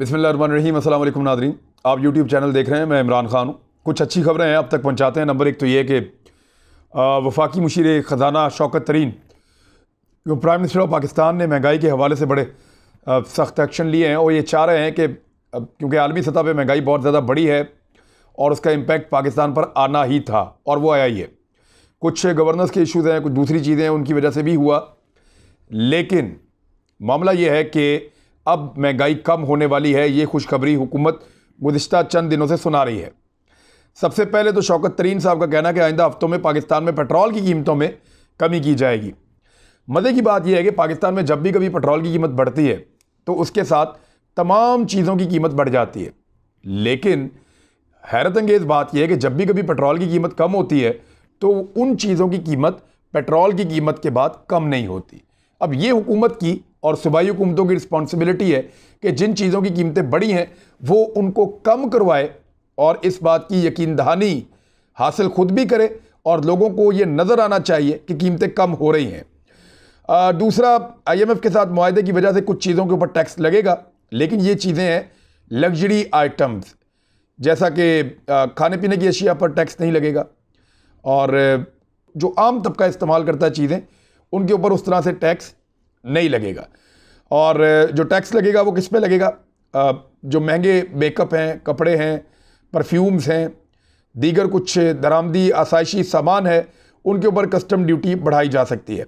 बिस्मिल्लाहिर्रहमानिर्रहीम। अस्सलाम वालेकुम नाज़रीन, आप यूट्यूब चैनल देख रहे हैं। मैं इमरान खान हूँ। कुछ अच्छी खबरें हैं, अब तक पहुँचाते हैं। नंबर एक तो ये कि वफाकी मुशीर ख़जाना शौकत तरीन जो प्राइम मिनिस्टर ऑफ पाकिस्तान ने महंगाई के हवाले से बड़े सख्त एक्शन लिए हैं और ये चाह रहे हैं कि क्योंकि आलमी सतह पर महंगाई बहुत ज़्यादा बड़ी है और उसका इम्पेक्ट पाकिस्तान पर आना ही था और वो आया ही है। कुछ गवर्नेंस के इशूज़ हैं, कुछ दूसरी चीज़ें हैं, उनकी वजह से भी हुआ, लेकिन मामला ये है कि अब महंगाई कम होने वाली है। ये खुशखबरी हुकूमत गुज़िश्ता चंद दिनों से सुना रही है। सबसे पहले तो शौकत तरीन साहब का कहना है कि आइंदा हफ्तों में पाकिस्तान में पेट्रोल की कीमतों में कमी की जाएगी। मज़े की बात यह है कि पाकिस्तान में जब भी कभी पेट्रोल की कीमत बढ़ती है तो उसके साथ तमाम चीज़ों की कीमत बढ़ जाती है, लेकिन हैरत अंगेज़ बात यह है कि जब भी कभी पेट्रोल की कीमत कम होती है तो उन चीज़ों की कीमत पेट्रोल की कीमत के बाद कम नहीं होती। अब ये हुकूमत की और सूबाई हुकूमतों की रिस्पॉन्सिबिलिटी है कि जिन चीज़ों की कीमतें बढ़ी हैं वो उनको कम करवाए और इस बात की यकीन दहानी हासिल खुद भी करे और लोगों को ये नज़र आना चाहिए कि कीमतें कम हो रही हैं। दूसरा, IMF के साथ मुआहदे की वजह से कुछ चीज़ों के ऊपर टैक्स लगेगा, लेकिन ये चीज़ें हैं लग्जरी आइटम्स, जैसा कि खाने पीने की अशिया पर टैक्स नहीं लगेगा और जो आम तबका इस्तेमाल करता है चीज़ें उनके ऊपर उस तरह से टैक्स नहीं लगेगा। और जो टैक्स लगेगा वो किस पे लगेगा? जो महंगे मेकअप हैं, कपड़े हैं, परफ्यूम्स हैं, दीगर कुछ दरामदी आसाइशी सामान है, उनके ऊपर कस्टम ड्यूटी बढ़ाई जा सकती है।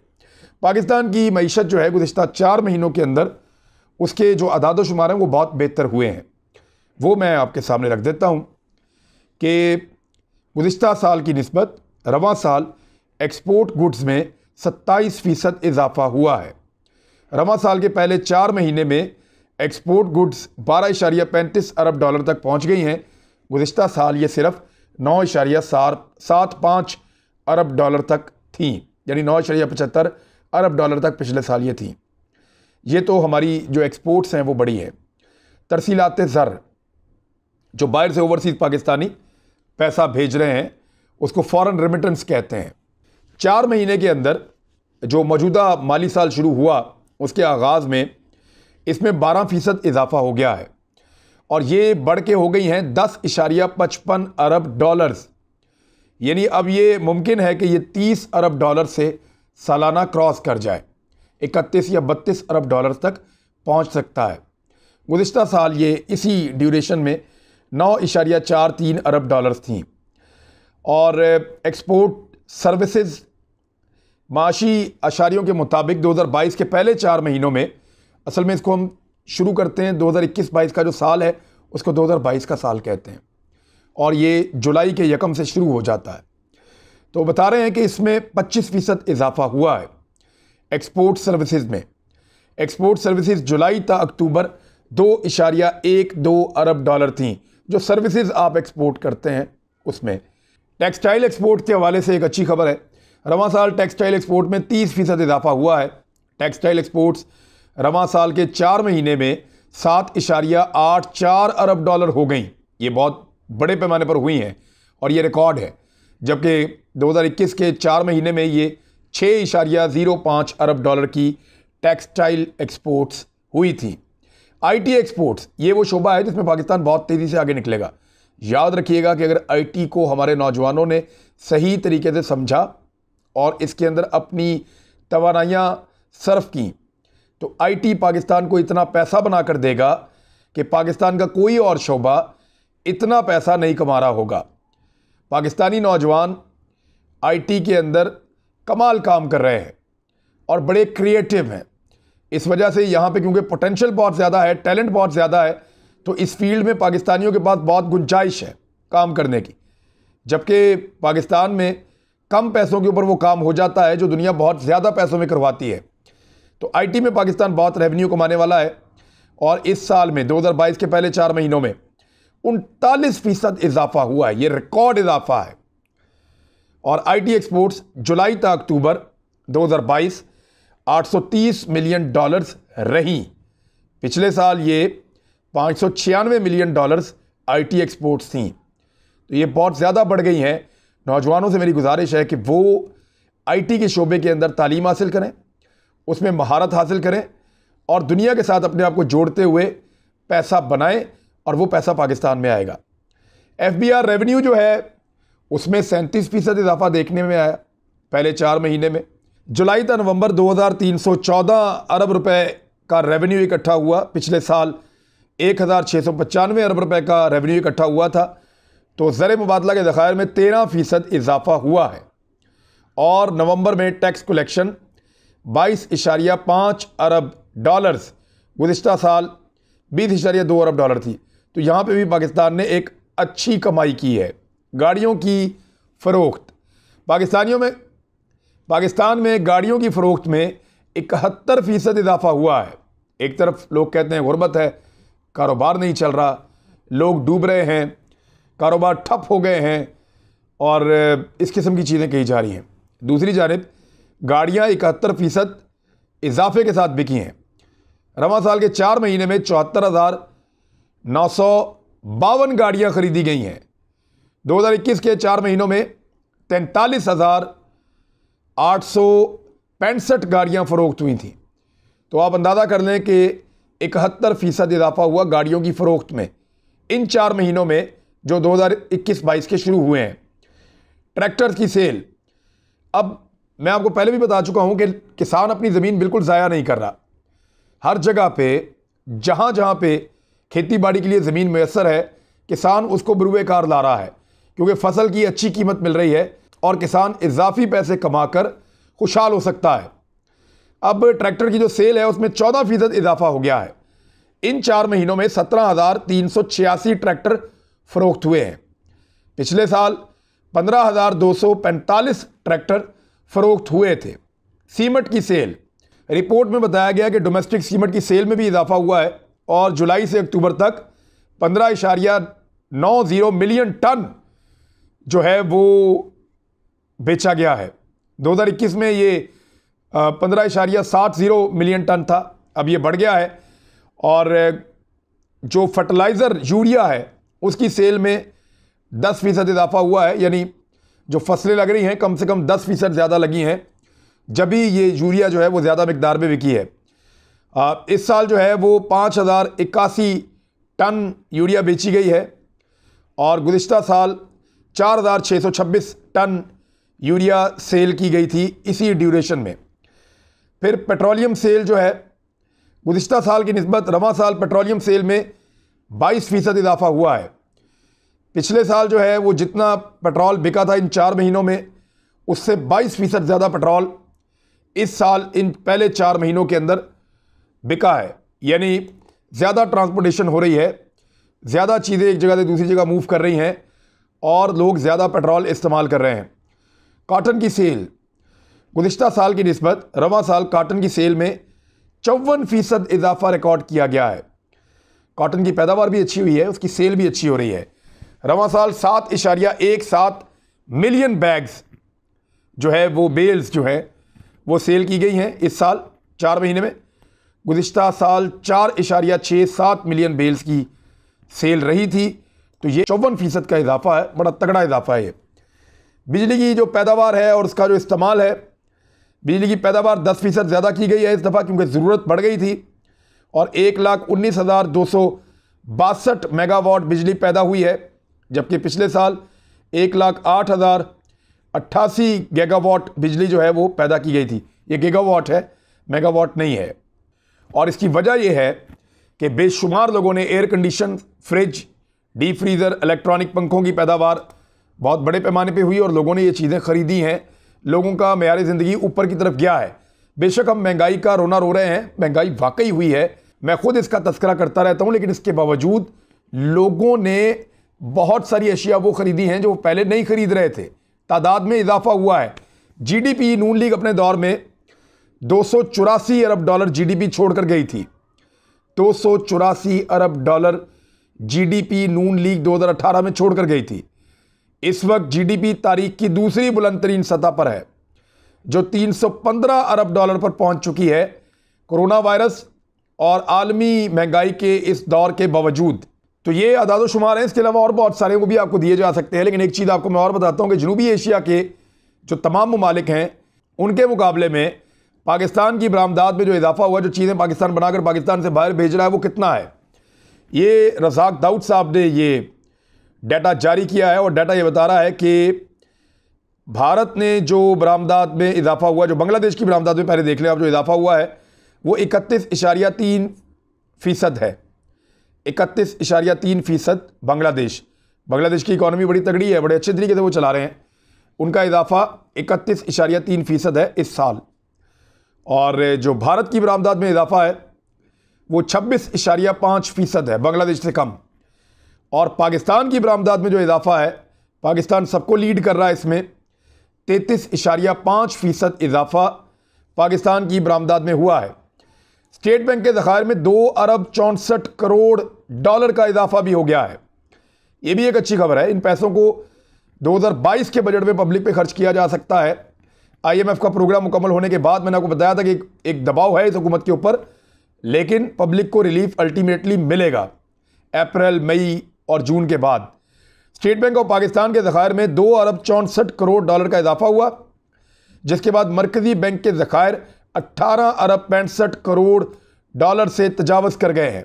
पाकिस्तान की मईशत जो है गुज़िश्ता 4 महीनों के अंदर उसके जो अदाद शुमार हैं वो बहुत बेहतर हुए हैं। वो मैं आपके सामने रख देता हूँ कि गुज़िश्ता साल की निस्बत रवां साल एक्सपोर्ट गुड्स में 27% इजाफा हुआ है। रवां साल के पहले 4 महीने में एक्सपोर्ट गुड्स 12.35 अरब डॉलर तक पहुंच गई हैं। गुज़िश्ता साल ये सिर्फ 9.75 अरब डॉलर तक थीं, यानी 9.75 अरब डॉलर तक पिछले साल ये थीं। ये तो हमारी जो एक्सपोर्ट्स हैं वो बड़ी है। तरसीलात ज़र, जो बाहर से ओवरसीज़ पाकिस्तानी पैसा भेज रहे हैं उसको फॉरेन रेमिटेंस कहते हैं। 4 महीने के अंदर जो मौजूदा माली साल शुरू हुआ उसके आगाज़ में इसमें 12% इजाफा हो गया है और ये बढ़ के हो गई हैं 10.55 अरब डॉलर्स। यानी अब ये मुमकिन है कि ये 30 अरब डॉलर से सालाना क्रॉस कर जाए, 31 या 32 अरब डॉलर तक पहुंच सकता है। गुज़िश्ता साल ये इसी ड्यूरेशन में 9.43 अरब डॉलर्स थी। और एक्सपोर्ट सर्विसेज माशी अशारियों के मुताबिक 2022 के पहले 4 महीनों में, असल में इसको हम शुरू करते हैं 2021-22 का जो साल है उसको 2022 का साल कहते हैं और ये जुलाई के 1 से शुरू हो जाता है, तो बता रहे हैं कि इसमें 25% इजाफा हुआ है एक्सपोर्ट सर्विसेज में। एक्सपोर्ट सर्विसेज जुलाई तक अक्टूबर 2.12 अरब डॉलर थी जो सर्विसेज आप एक्सपोर्ट करते हैं उसमें। टेक्सटाइल एक्सपोर्ट के हवाले से एक अच्छी खबर है। रवां साल टेक्सटाइल एक्सपोर्ट में 30% इजाफा हुआ है। टेक्सटाइल एक्सपोर्ट्स रवां साल के 4 महीने में 7.84 अरब डॉलर हो गई। ये बहुत बड़े पैमाने पर हुई हैं और ये रिकॉर्ड है, जबकि 2021 के 4 महीने में ये 6.05 अरब डॉलर की टेक्सटाइल एक्सपोर्ट्स हुई थी। IT एक्सपोर्ट्स ये वो शोबा है जिसमें पाकिस्तान बहुत तेज़ी से आगे निकलेगा। याद रखिएगा कि अगर IT को हमारे नौजवानों ने सही तरीके से समझा और इसके अंदर अपनी तवानाइयाँ सर्फ की तो IT पाकिस्तान को इतना पैसा बना कर देगा कि पाकिस्तान का कोई और शोबा इतना पैसा नहीं कमा रहा होगा। पाकिस्तानी नौजवान IT के अंदर कमाल काम कर रहे हैं और बड़े क्रिएटिव हैं। इस वजह से यहाँ पे क्योंकि पोटेंशियल बहुत ज़्यादा है, टैलेंट बहुत ज़्यादा है, तो इस फील्ड में पाकिस्तानियों के पास बहुत गुंजाइश है काम करने की, जबकि पाकिस्तान में कम पैसों के ऊपर वो काम हो जाता है जो दुनिया बहुत ज़्यादा पैसों में करवाती है। तो IT में पाकिस्तान बहुत रेवेन्यू कमाने वाला है और इस साल में 2022 के पहले 4 महीनों में 39% इजाफा हुआ है। ये रिकॉर्ड इजाफा है। और IT एक्सपोर्ट्स जुलाई तक अक्टूबर 2022 830 मिलियन डॉलर्स रही। पिछले साल ये 596 मिलियन डॉलर्स IT एक्सपोर्ट्स थी, तो ये बहुत ज़्यादा बढ़ गई हैं। नौजवानों से मेरी गुजारिश है कि वो IT के शोबे के अंदर तालीम हासिल करें, उसमें महारत हासिल करें और दुनिया के साथ अपने आप को जोड़ते हुए पैसा बनाएं और वो पैसा पाकिस्तान में आएगा। FBR रेवेन्यू जो है उसमें 37% इजाफा देखने में आया पहले 4 महीने में। जुलाई तक नवंबर 2314 अरब रुपए का रेवेन्यू इकट्ठा हुआ। पिछले साल 1695 अरब रुपए का रेवेन्यू इकट्ठा हुआ था। तो ज़र मुबादला के ज़खायर में 13% इजाफा हुआ है। और नवंबर में टैक्स कलेक्शन 22.5 अरब डॉलर्स, गुज़िश्ता साल 20.2 अरब डॉलर थी। तो यहाँ पे भी पाकिस्तान ने एक अच्छी कमाई की है। गाड़ियों की फ़रोख्त, पाकिस्तान में गाड़ियों की फ़रोख्त में 71% इजाफा हुआ है। एक तरफ लोग कहते हैं गुर्बत है, कारोबार नहीं चल रहा, लोग डूब रहे हैं, कारोबार ठप हो गए हैं और इस किस्म की चीज़ें कही जा रही हैं। दूसरी जानिब गाड़ियाँ 71% इजाफे के साथ बिकी हैं। रवां साल के 4 महीने में 74,952 गाड़ियाँ खरीदी गई हैं। 2021 के 4 महीनों में 43,865 गाड़ियाँ फ़रोख्त हुई थी। तो आप अंदाज़ा कर लें कि 71% इजाफा हुआ गाड़ियों की फ़रोख्त में इन 4 महीनों में जो 2021-22 के शुरू हुए हैं। ट्रैक्टर्स की सेल, अब मैं आपको पहले भी बता चुका हूं कि किसान अपनी ज़मीन बिल्कुल ज़ाया नहीं कर रहा। हर जगह पे जहां जहां पे खेती बाड़ी के लिए ज़मीन मैसर है, किसान उसको बरूए कार ला रहा है, क्योंकि फसल की अच्छी कीमत मिल रही है और किसान इजाफी पैसे कमाकर खुशहाल हो सकता है। अब ट्रैक्टर की जो सेल है उसमें 14% इजाफा हो गया है। इन 4 महीनों में 17,386 ट्रैक्टर फ़रोख्त हुए हैं। पिछले साल 15,245 ट्रैक्टर फ़रोख्त हुए थे। सीमेंट की सेल, रिपोर्ट में बताया गया कि डोमेस्टिक सीमेंट की सेल में भी इजाफा हुआ है और जुलाई से अक्टूबर तक 15.90 मिलियन टन जो है वो बेचा गया है। 2021 में ये 15.70 मिलियन टन था, अब ये बढ़ गया है। और जो फर्टिलाइज़र यूरिया है उसकी सेल में 10% इजाफा हुआ है, यानी जो फसलें लग रही हैं कम से कम 10% ज़्यादा लगी हैं, जब भी ये यूरिया जो है वो ज़्यादा मिकदार में बिकी है। इस साल जो है वो 5,081 टन यूरिया बेची गई है और गुज़िश्ता साल 4,626 टन यूरिया सेल की गई थी इसी ड्यूरेशन में। फिर पेट्रोलियम सेल जो है गुज़िश्ता साल की निस्बत रवां साल पेट्रोलियम सेल में 22% इजाफा हुआ है। पिछले साल जो है वो जितना पेट्रोल बिका था इन 4 महीनों में, उससे 22% ज़्यादा पेट्रोल इस साल इन पहले 4 महीनों के अंदर बिका है। यानी ज़्यादा ट्रांसपोर्टेशन हो रही है, ज़्यादा चीज़ें एक जगह से दूसरी जगह मूव कर रही हैं और लोग ज़्यादा पेट्रोल इस्तेमाल कर रहे हैं। कॉटन की सेल, गुज़िश्ता साल की निस्बत रवां साल कॉटन की सेल में 54% इजाफा रिकॉर्ड किया गया है। कॉटन की पैदावार भी अच्छी हुई है, उसकी सेल भी अच्छी हो रही है। रवां साल 7.17 मिलियन बैग्स जो है वो बेल्स जो है वो सेल की गई हैं इस साल 4 महीने में। गुज़िश्ता साल 4.67 मिलियन बेल्स की सेल रही थी। तो ये 54% का इजाफा है, बड़ा तगड़ा इजाफा है ये। बिजली की जो पैदावार है और उसका जो इस्तेमाल है, बिजली की पैदावार 10% ज़्यादा की गई है इस दफ़ा, क्योंकि ज़रूरत बढ़ गई थी और 1,19,262 मेगावाट बिजली पैदा हुई है, जबकि पिछले साल 1,08,088 गीगावाट बिजली जो है वो पैदा की गई थी। ये गीगावाट है, मेगावाट नहीं है। और इसकी वजह यह है कि बेशुमार लोगों ने air condition, fridge, deep freezer, electronic पंखों की पैदावार बहुत बड़े पैमाने पे हुई और लोगों ने ये चीज़ें ख़रीदी हैं। लोगों का मेयार ज़िंदगी ऊपर की तरफ गया है। बेशक हम महंगाई का रोना रो रहे हैं, महंगाई वाकई हुई है, मैं खुद इसका तस्करा करता रहता हूँ, लेकिन इसके बावजूद लोगों ने बहुत सारी अशिया वो ख़रीदी हैं जो वो पहले नहीं ख़रीद रहे थे। तादाद में इजाफा हुआ है। GDP नून लीग अपने दौर में 284 अरब डॉलर GDP छोड़कर गई थी। 284 अरब डॉलर GDP नून लीग 2018 में छोड़कर गई थी। इस वक्त GDP तारीख की दूसरी बुलंद तरीन सतह पर है, जो 315 अरब डॉलर पर पहुंच चुकी है। कोरोना वायरस और आलमी महंगाई के इस दौर के बावजूद। तो ये अदाद शुमार हैं, इसके अलावा और बहुत सारे वो भी आपको दिए जा सकते हैं। लेकिन एक चीज़ आपको मैं और बताता हूँ कि जनूबी एशिया के जो तमाम ममालिक हैं उनके मुकाबले में पाकिस्तान की बरामदात में जो इजाफा हुआ, जो चीज़ें पाकिस्तान बनाकर पाकिस्तान से बाहर भेज रहा है, वो कितना है। ये रज़ाक दाऊद साहब ने ये डाटा जारी किया है और डाटा ये बता रहा है कि भारत ने जो बरामदात में इजाफा हुआ, जो बांग्लादेश की बरामदात में पहले देख लें आप, जो इजाफा हुआ है वो 31.3% है। 31.3% बांग्लादेश की इकॉनमी बड़ी तगड़ी है, बड़े अच्छे तरीके से वो चला रहे हैं। उनका इजाफा 31.3% है इस साल। और जो भारत की बरामदात में इजाफा है वो 26.5% है, बांग्लादेश से कम। और पाकिस्तान की बरामदात में जो इजाफा है, पाकिस्तान सबको लीड कर रहा है इसमें। 33.5% इजाफा पाकिस्तान की बरामदात में हुआ है। स्टेट बैंक के ज़खायर में 2 अरब 64 करोड़ डॉलर का इजाफा भी हो गया है। ये भी एक अच्छी खबर है। इन पैसों को 2022 के बजट में पब्लिक पे खर्च किया जा सकता है। IMF का प्रोग्राम मुकम्मल होने के बाद मैंने आपको बताया था कि एक दबाव है इस हुकूमत के ऊपर, लेकिन पब्लिक को रिलीफ अल्टीमेटली मिलेगा अप्रैल, मई और जून के बाद। स्टेट बैंक ऑफ पाकिस्तान के ज़खायर में 2 अरब 64 करोड़ डॉलर का इजाफा हुआ, जिसके बाद मरकज़ी बैंक के ज़खायर 18 अरब 65 करोड़ डॉलर से तजावज़ कर गए हैं।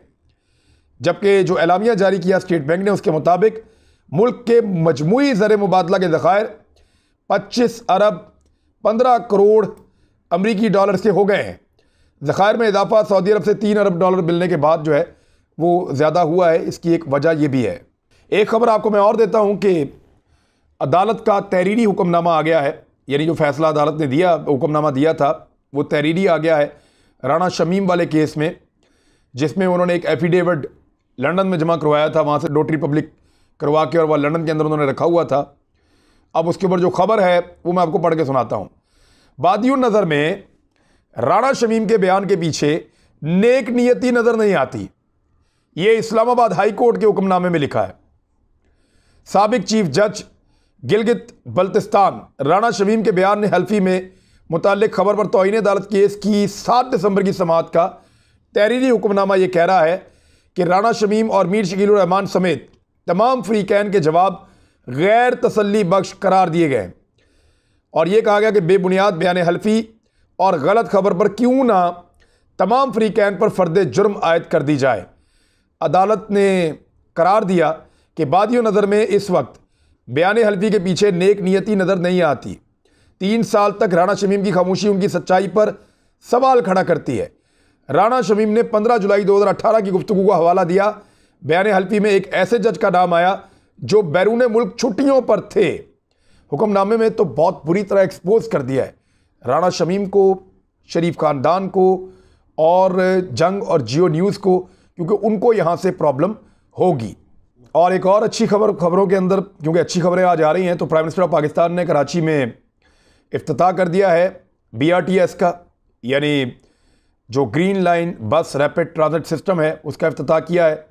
जबकि जो एलामिया जारी किया स्टेट बैंक ने, उसके मुताबिक मुल्क के मजमूई ज़र मुबादला के ज़खायर 25 अरब 15 करोड़ अमरीकी डॉलर से हो गए हैं। ज़खायर में इजाफा सऊदी अरब से 3 अरब डॉलर मिलने के बाद जो है वो ज़्यादा हुआ है। इसकी एक वजह यह भी है। एक खबर आपको मैं और देता हूं कि अदालत का तहरीरी हुक्मनामा आ गया है, यानी जो फैसला अदालत ने दिया, हुक्मनामा दिया था, वो तहरीरी आ गया है राणा शमीम वाले केस में, जिसमें उन्होंने एक एफिडेविट लंदन में जमा करवाया था, वहाँ से नोटरी पब्लिक करवा के, और वह लंदन के अंदर उन्होंने रखा हुआ था। अब उसके ऊपर जो खबर है वो मैं आपको पढ़ के सुनाता हूँ। बादियुन नज़र में राणा शमीम के बयान के पीछे नेक नियति नज़र नहीं आती। ये इस्लामाबाद हाई कोर्ट के हुक्मनामे में लिखा है। साबिक चीफ जज गिलगित बल्तिस्तान राणा शमीम के बयान ने हल्फी में मुताल्लिक खबर पर तौहीन अदालत केस की 7 दिसंबर की समाअत का तहरीरी हुक्मनामा यह कह रहा है कि राणा शमीम और मीर शकीलुर रहमान समेत तमाम फ्रीकैन के जवाब गैर तसल्ली बख्श करार दिए गए और यह कहा गया कि बेबुनियाद बयान हल्फी और गलत खबर पर क्यों ना तमाम फ्रीकैन पर फर्द जुर्म आयद कर दी जाए। अदालत ने करार दिया कि बादियों नज़र में इस वक्त बयान हल्फी के पीछे नेक नियति नज़र नहीं आती। 3 साल तक राणा शमीम की खामोशी उनकी सच्चाई पर सवाल खड़ा करती है। राणा शमीम ने 15 जुलाई 2018 की गुफ्तगू का हवाला दिया। बयान हल्फी में एक ऐसे जज का नाम आया जो बैरून मुल्क छुट्टियों पर थे। हुक्मनामे में तो बहुत बुरी तरह एक्सपोज कर दिया है राणा शमीम को, शरीफ खानदान को और जंग और जियो न्यूज़ को, क्योंकि उनको यहाँ से प्रॉब्लम होगी। और एक और अच्छी खबरों के अंदर, क्योंकि अच्छी खबरें आज आ रही हैं, तो प्राइम मिनिस्टर ऑफ पाकिस्तान ने कराची में इफ्तिताह कर दिया है BRTS का, यानी जो ग्रीन लाइन बस रैपिड ट्रांजिट सिस्टम है उसका इफ्तिताह किया है।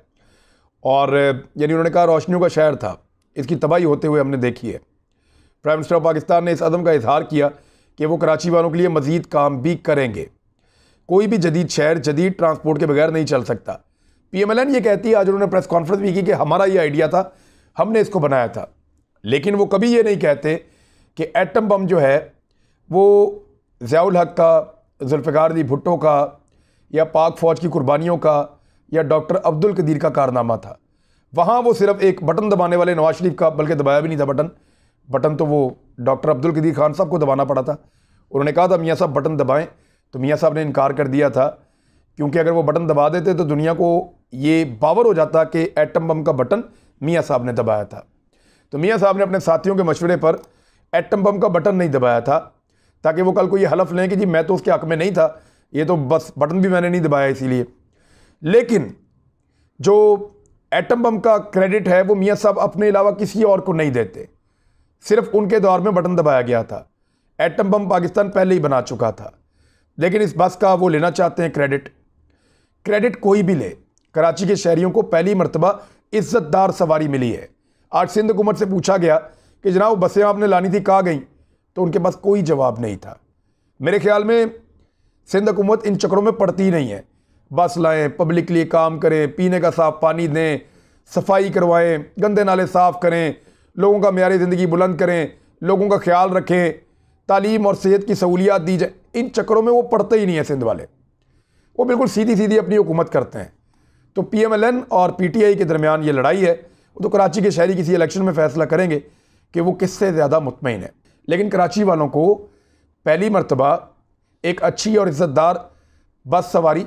और यानी उन्होंने कहा रोशनियों का शहर था, इसकी तबाही होते हुए हमने देखी है। प्राइम मिनिस्टर ऑफ पाकिस्तान ने इस अदम का इजहार किया कि वो कराची वालों के लिए मज़ीद काम भी करेंगे। कोई भी जदीद शहर जदीद ट्रांसपोर्ट के बगैर नहीं चल सकता। PMLN ये कहती है, आज उन्होंने प्रेस कॉन्फ्रेंस भी की, कि हमारा ये आइडिया था, हमने इसको बनाया था। लेकिन वो कभी ये नहीं कहते कि एटम बम जो है वो ज़ियाउल हक का, जुल्फ़िकार अली भुट्टो का, या पाक फ़ौज की कुर्बानियों का, या डॉक्टर अब्दुल कदीर का कारनामा था। वहाँ वो सिर्फ एक बटन दबाने वाले नवाज शरीफ का, बल्कि दबाया भी नहीं था बटन तो वो डॉक्टर अब्दुल कदीर खान साहब को दबाना पड़ा था। उन्होंने कहा था मियाँ साहब बटन दबाएं, तो मियाँ साहब ने इनकार कर दिया था, क्योंकि अगर वो बटन दबा देते तो दुनिया को ये बावर हो जाता कि एटम बम का बटन मियाँ साहब ने दबाया था। तो मियाँ साहब ने अपने साथियों के मशवरे पर एटम बम का बटन नहीं दबाया था, ताकि वो कल को ये हलफ लें कि जी मैं तो उसके हक में नहीं था, ये तो बस बटन भी मैंने नहीं दबाया इसीलिए। लेकिन जो एटम बम का क्रेडिट है वो मियाँ साहब अपने अलावा किसी और को नहीं देते, सिर्फ उनके दौर में बटन दबाया गया था। एटम बम पाकिस्तान पहले ही बना चुका था, लेकिन इस बस का वो लेना चाहते हैं क्रेडिट कोई भी ले। कराची के शहरियों को पहली मरतबा इज्जतदार सवारी मिली है। आज सिंध हुकूमत से पूछा गया कि जनाब बसें आपने लानी थी, कहाँ गई, तो उनके पास कोई जवाब नहीं था। मेरे ख्याल में सिंध हुकूमत इन चक्रों में पड़ती ही नहीं है। बस लाएं, पब्लिक के लिए काम करें, पीने का साफ पानी दें, सफाई करवाएं, गंदे नाले साफ़ करें, लोगों का मेयारी ज़िंदगी बुलंद करें, लोगों का ख्याल रखें, तालीम और सेहत की सहूलियात दी जाए। इन चक्करों में वो पड़ते ही नहीं है सिंध वाले। वो बिल्कुल सीधी सीधी अपनी हुकूमत करते हैं। तो PMLN और PTI के दरमियान ये लड़ाई है, वो तो कराची के शहरी किसी इलेक्शन में फ़ैसला करेंगे कि वो किससे ज़्यादा मुतमईन है। लेकिन कराची वालों को पहली मर्तबा एक अच्छी और इज़्ज़तदार बस सवारी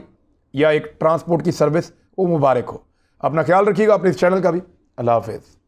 या एक ट्रांसपोर्ट की सर्विस वो मुबारक हो। अपना ख्याल रखिएगा, अपने इस चैनल का भी। अल्लाह हाफ़िज़।